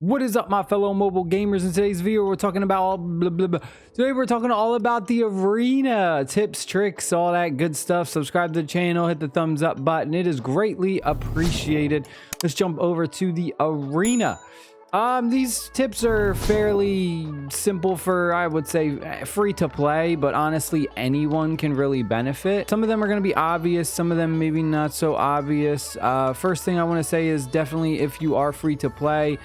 What is up, my fellow mobile gamers? In today's video, we're talking about Today we're talking all about the arena tips, tricks, all that good stuff. Subscribe to the channel, hit the thumbs up button. It is greatly appreciated. Let's jump over to the arena. These tips are fairly simple for, I would say, free to play, but honestly, anyone can really benefit. Some of them are going to be obvious, some of them maybe not so obvious. First thing I want to say is definitely if you are free to play,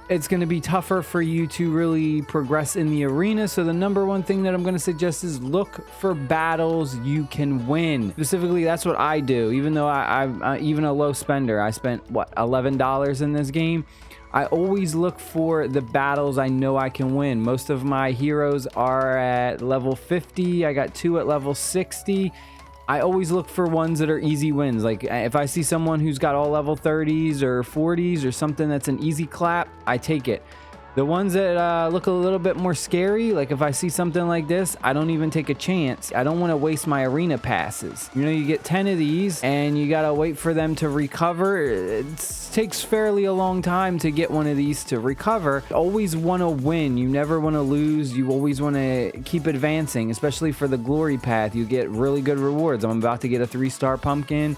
it's going to be tougher for you to really progress in the arena. So the number one thing that I'm going to suggest is look for battles you can win. Specifically, that's what I do. Even though I'm even a low spender, I spent what, $11 in this game. I always look for the battles I know I can win. Most of my heroes are at level 50. I got 2 at level 60. I always look for ones that are easy wins. Like if I see someone who's got all level 30s or 40s or something that's an easy clap, I take it. The ones that look a little bit more scary, like if I see something like this, I don't even take a chance. I don't want to waste my arena passes. You know, you get 10 of these and you gotta wait for them to recover. It takes fairly a long time to get one of these to recover. You always want to win. You never want to lose. You always want to keep advancing, especially for the glory path. You get really good rewards. I'm about to get a 3-star pumpkin,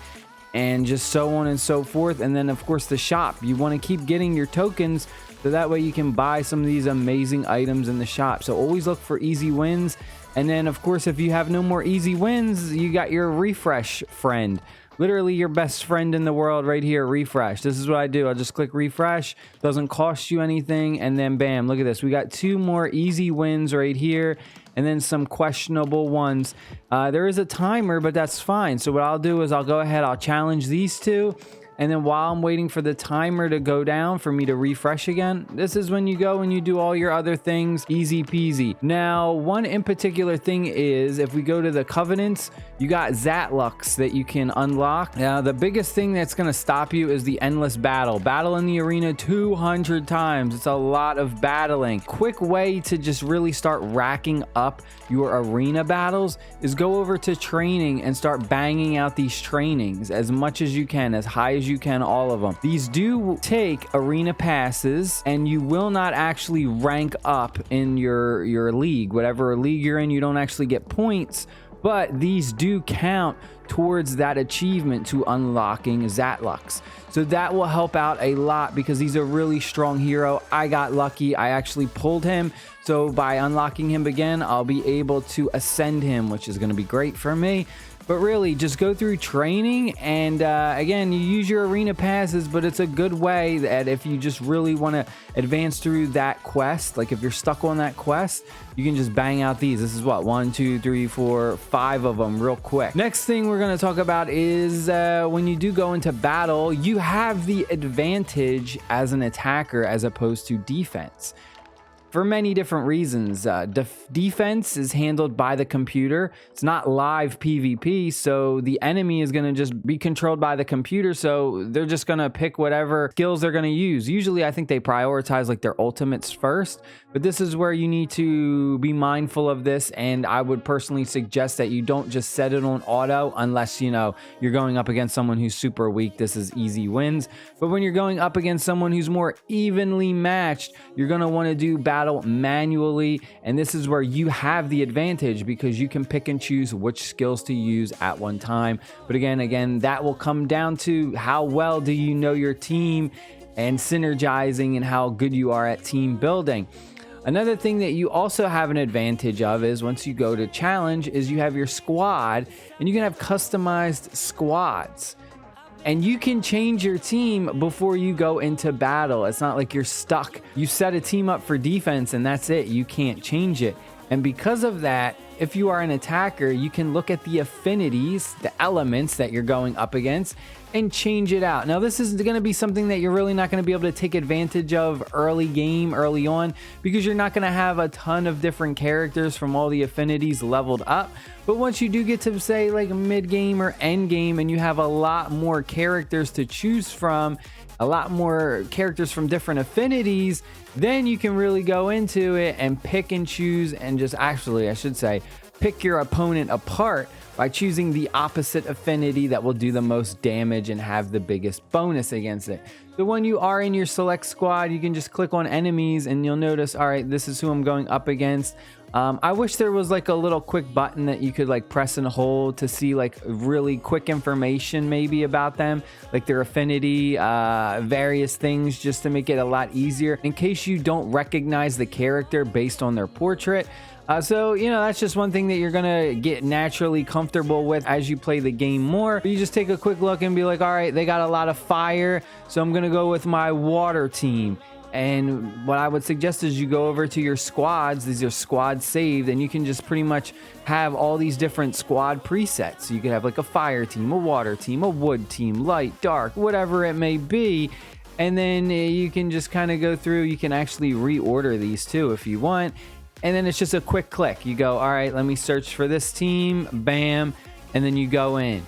and just so on and so forth. And then of course the shop, you want to keep getting your tokens so that way you can buy some of these amazing items in the shop. So always look for easy wins. And then of course, if you have no more easy wins, you got your refresh friend. Literally your best friend in the world right here, refresh. This is what I do. I'll just click refresh. Doesn't cost you anything. And then bam, look at this. We got 2 more easy wins right here. And then some questionable ones. There is a timer, but that's fine. So what I'll do is I'll go ahead, I'll challenge these 2. And then while I'm waiting for the timer to go down for me to refresh again, this is when you go and you do all your other things, easy peasy. Now, one in particular thing is if we go to the covenants, you got Zatlux that you can unlock. Now, the biggest thing that's going to stop you is the endless battle. Battle in the arena 200 times. It's a lot of battling. Quick way to just really start racking up your arena battles is go over to training and start banging out these trainings as much as you can, as high as you can, all of them. These do take arena passes, and you will not actually rank up in your league. Whatever league you're in, you don't actually get points, but these do count towards that achievement to unlocking Zatlux. So that will help out a lot because he's a really strong hero. I got lucky. I actually pulled him. So by unlocking him again, I'll be able to ascend him, which is going to be great for me. But really, just go through training, and again, you use your arena passes, but it's a good way that if you just really want to advance through that quest, like if you're stuck on that quest, you can just bang out these. This is what, 1, 2, 3, 4, 5 of them real quick. Next thing we're going to talk about is when you do go into battle, you have the advantage as an attacker as opposed to defense. For many different reasons. Defense is handled by the computer. It's not live PvP, so the enemy is going to just be controlled by the computer, so they're just going to pick whatever skills they're going to use. Usually I think they prioritize like their ultimates first, but this is where you need to be mindful of this, and I would personally suggest that you don't just set it on auto unless, you know, you're going up against someone who's super weak. This is easy wins. But when you're going up against someone who's more evenly matched, you're going to want to do battle manually, and this is where you have the advantage because you can pick and choose which skills to use at one time. But again, that will come down to how well do you know your team and synergizing and how good you are at team building. Another thing that you also have an advantage of is once you go to challenge is you have your squad, and you can have customized squads. And you can change your team before you go into battle. It's not like you're stuck. You set a team up for defense and that's it. You can't change it. And because of that, if you are an attacker, you can look at the affinities, the elements that you're going up against, and change it out. Now, this is going to be something that you're really not going to be able to take advantage of early on, because you're not going to have a ton of different characters from all the affinities leveled up. But once you do get to, say, like mid game or end game, and you have a lot more characters to choose from, a lot more characters from different affinities, then you can really go into it and pick and choose, and just actually, I should say, pick your opponent apart by choosing the opposite affinity that will do the most damage and have the biggest bonus against it. So when you are in your select squad, you can just click on enemies and you'll notice, all right, this is who I'm going up against. I wish there was like a little quick button that you could like press and hold to see like really quick information maybe about them, like their affinity, various things, just to make it a lot easier in case you don't recognize the character based on their portrait. So, you know, that's just one thing that you're gonna get naturally comfortable with as you play the game more. You just take a quick look and be like, all right, they got a lot of fire, so I'm gonna go with my water team. And what I would suggest is you go over to your squads. These are squads saved, and you can just pretty much have all these different squad presets. So you could have like a fire team, a water team, a wood team, light, dark, whatever it may be. And then you can just kind of go through. You can actually reorder these too if you want. And then it's just a quick click. You go, all right, let me search for this team, bam, and then you go in.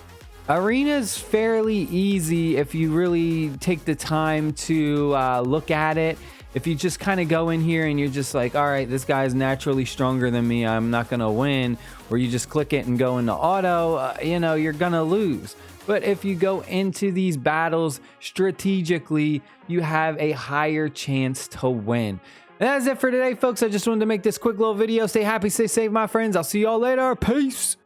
Arena's fairly easy if you really take the time to look at it. If you just kind of go in here and you're just like, all right, this guy's naturally stronger than me, I'm not gonna win, or you just click it and go into auto, you know, you're gonna lose. But if you go into these battles strategically, you have a higher chance to win. And that's it for today, folks. I just wanted to make this quick little video. Stay happy, stay safe, my friends. I'll see y'all later. Peace.